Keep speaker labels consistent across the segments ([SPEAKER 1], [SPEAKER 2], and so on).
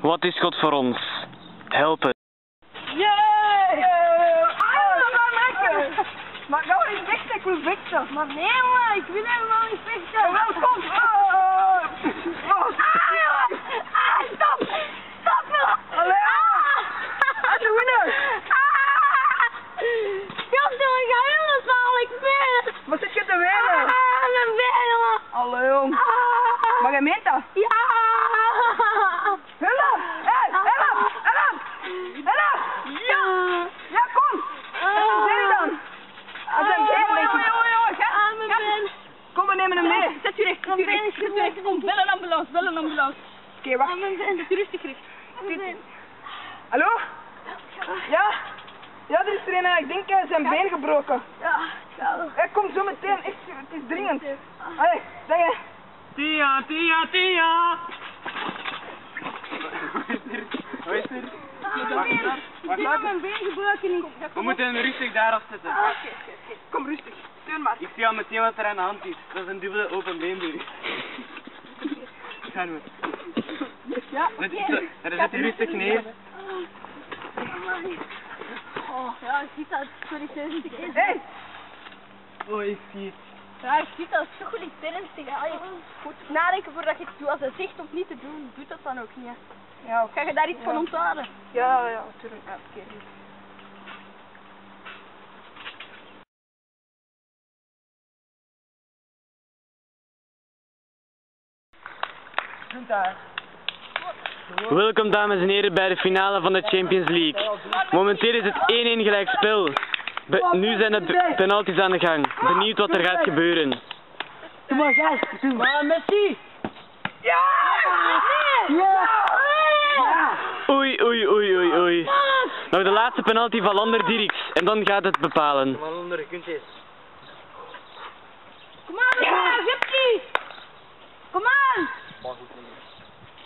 [SPEAKER 1] Wat is God voor ons? Helpen.
[SPEAKER 2] Maar nou niet vechten, ik wil vechten. Maar nee man, ik wil helemaal niet vechten. Welkom! Stop! Stop me! Allee! Als je winnaar! Jongen, ik ga helemaal zalig mee! Wat zit je te wenen? Mijn benen! Allee jong! Maar jij meent dat? Ja! Hulp! Hulp! Hulp! Hulp! Ja! Ja, kom! En zin dan! Kom, we nemen hem mee. Zet je recht, zet je recht. Kom, bel een ambulance, bel een ambulance. Oké, wacht. Zet je rustig recht. Hallo? Ja? Ja, er is er een, ik denk zijn been gebroken. Ja, kom zo meteen, echt, het is dringend. Allee, zeg je.
[SPEAKER 1] Tia, Tia, Tia!
[SPEAKER 2] Ik heb mijn been gebroken niet.
[SPEAKER 1] We moeten hem rustig daar afzetten.
[SPEAKER 2] Oké. Kom rustig, steun maar.
[SPEAKER 1] Ik zie al meteen wat er aan de hand is. Dat is een dubbele open beenbreuk. Gaan we.
[SPEAKER 2] Ja,
[SPEAKER 1] Daar zet je rustig neer.
[SPEAKER 2] Oh, ja, ik zie dat het niet ernstig is.
[SPEAKER 1] Hey! Oh, ik zie het.
[SPEAKER 2] Ja, ik zie dat het toch wel iets ernstig. Goed nadenken voordat je het doet. Als hij zegt om niet te doen, doe dat dan ook niet. Ja, ga je daar iets van onthalen? Ja, natuurlijk. Ja, oké.
[SPEAKER 1] Welkom dames en heren bij de finale van de Champions League. Momenteel is het 1-1 gelijk spel. Nu zijn de penalties aan de gang. Benieuwd wat er gaat gebeuren.
[SPEAKER 3] Doe maar gast, doe maar Messi!
[SPEAKER 2] Ja!
[SPEAKER 3] Ja!
[SPEAKER 1] Oei. Nog de laatste penalty van Lander Dirks. En dan gaat het bepalen.
[SPEAKER 3] Lander, kuntjes.
[SPEAKER 2] Kom aan, je hebt die! Kom aan!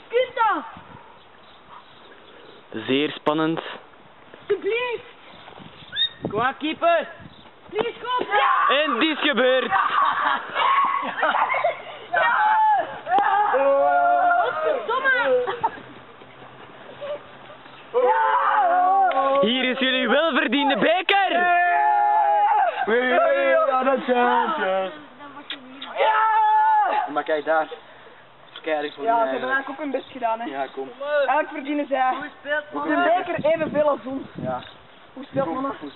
[SPEAKER 2] Kunt dat!
[SPEAKER 1] Zeer spannend.
[SPEAKER 2] Alsjeblieft!
[SPEAKER 1] Kom aan, keeper!
[SPEAKER 2] Please, kom! Ja!
[SPEAKER 1] En het is gebeurd!
[SPEAKER 2] Godverdomme!
[SPEAKER 1] Hier is jullie welverdiende beker!
[SPEAKER 3] Ja, dat is het. Maar kijk daar. Kijk, voor
[SPEAKER 2] Ja, ze hebben eigenlijk ook hun best gedaan, hè.
[SPEAKER 3] Ja, kom.
[SPEAKER 2] Eigenlijk verdienen zij de beker evenveel als ons.
[SPEAKER 3] Ja.
[SPEAKER 2] Hoe speelt mannen?
[SPEAKER 3] Goed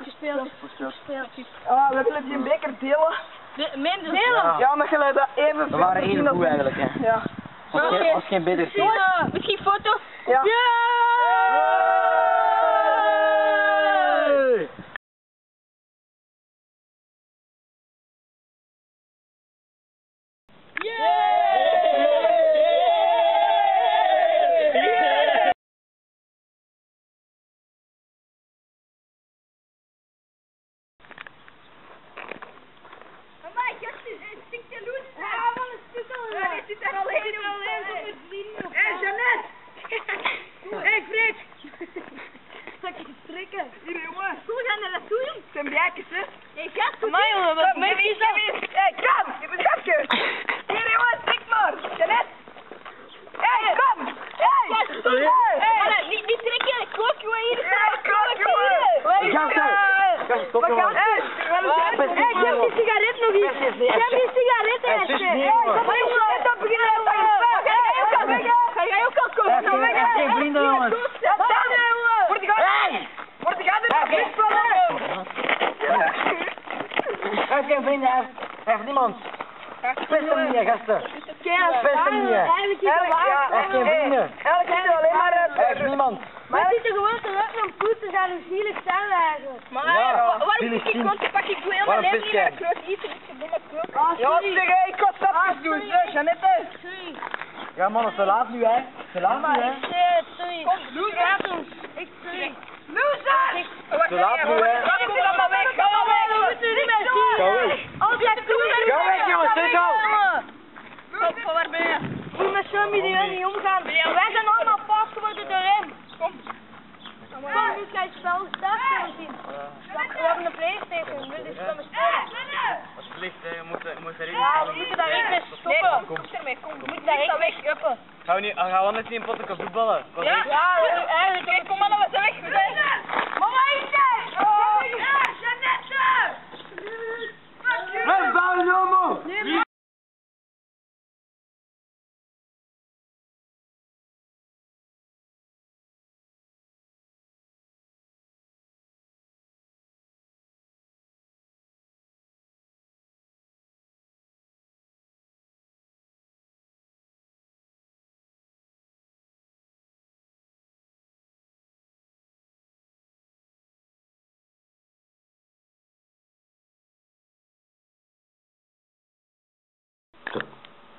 [SPEAKER 3] gespeeld.
[SPEAKER 2] Goed gespeeld. We willen die beker delen. Delen?
[SPEAKER 3] Ja.
[SPEAKER 2] Ja, omdat jullie dat evenveel
[SPEAKER 3] We waren
[SPEAKER 2] verdienen
[SPEAKER 3] even goed
[SPEAKER 2] als ons.
[SPEAKER 3] eigenlijk, hè.
[SPEAKER 2] Ja.
[SPEAKER 3] Als geen beter team.
[SPEAKER 2] Misschien foto? Ja. Zijn brijkjes, hè? Hé, gast, amai, jongen, wat ben je zo? Hé, kom! Je bent gastje! Hier, jongen, trek maar! Janet! Hé, kom! Hé! Niet trekken, kook, jongen, hier! Hé, kook, jongen!
[SPEAKER 3] Gast, stop, jongen.
[SPEAKER 2] Hé, geef die sigaret nog eens! Geef die sigaret, hè! Ga jij ook al koken?
[SPEAKER 3] Hij heeft geen vrienden, jongens.
[SPEAKER 2] Word ik aan de vis van
[SPEAKER 3] Hij heeft geen vrienden, hij heeft niemand. Pest hem niet, gasten. Pest hem niet. Hij heeft geen vrienden.
[SPEAKER 2] Eigenlijk is er alleen maar
[SPEAKER 3] Hij heeft niemand.
[SPEAKER 2] Maar we zitten gewoon te leuk om goed te zijn, hoe zielig zijn we eigenlijk? Maar waarom moet ik gewoon pak ik doe helemaal leven in een groot eten, dus ik doe maar krook. Ja, zeg, ik kan stapjes doen, Jeannette.
[SPEAKER 3] Ja, man, te laat nu, hè. Te laat nu, hè.
[SPEAKER 2] Sorry. Kom, loser. Sorry. Loser!
[SPEAKER 3] Te laat nu, hè.
[SPEAKER 2] Ga maar weg, ga maar weg. We moeten niet meer zien.
[SPEAKER 3] Ga weg. Ga weg, jongens, dit al.
[SPEAKER 2] Kom, waar ben je? We moeten met zo'n miljoen niet omgaan. Wij zijn allemaal paas geworden door hem. Kom, nu ga je spel daar zien. We hebben een PlayStation, we willen spelen spelen.
[SPEAKER 1] Alsjeblieft, je moet erin.
[SPEAKER 2] Ja, we moeten daar weg stoppen. Kom ermee, kom. We moeten daar weg.
[SPEAKER 1] Gaan we
[SPEAKER 3] anders niet een pot kan voetballen.
[SPEAKER 2] Ja, eigenlijk. Kijk, kom maar, we zijn weg. We zijn weg. Mama, hier! Ja, Jeannette!
[SPEAKER 3] Hé, bouw jongen!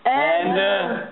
[SPEAKER 1] Einde.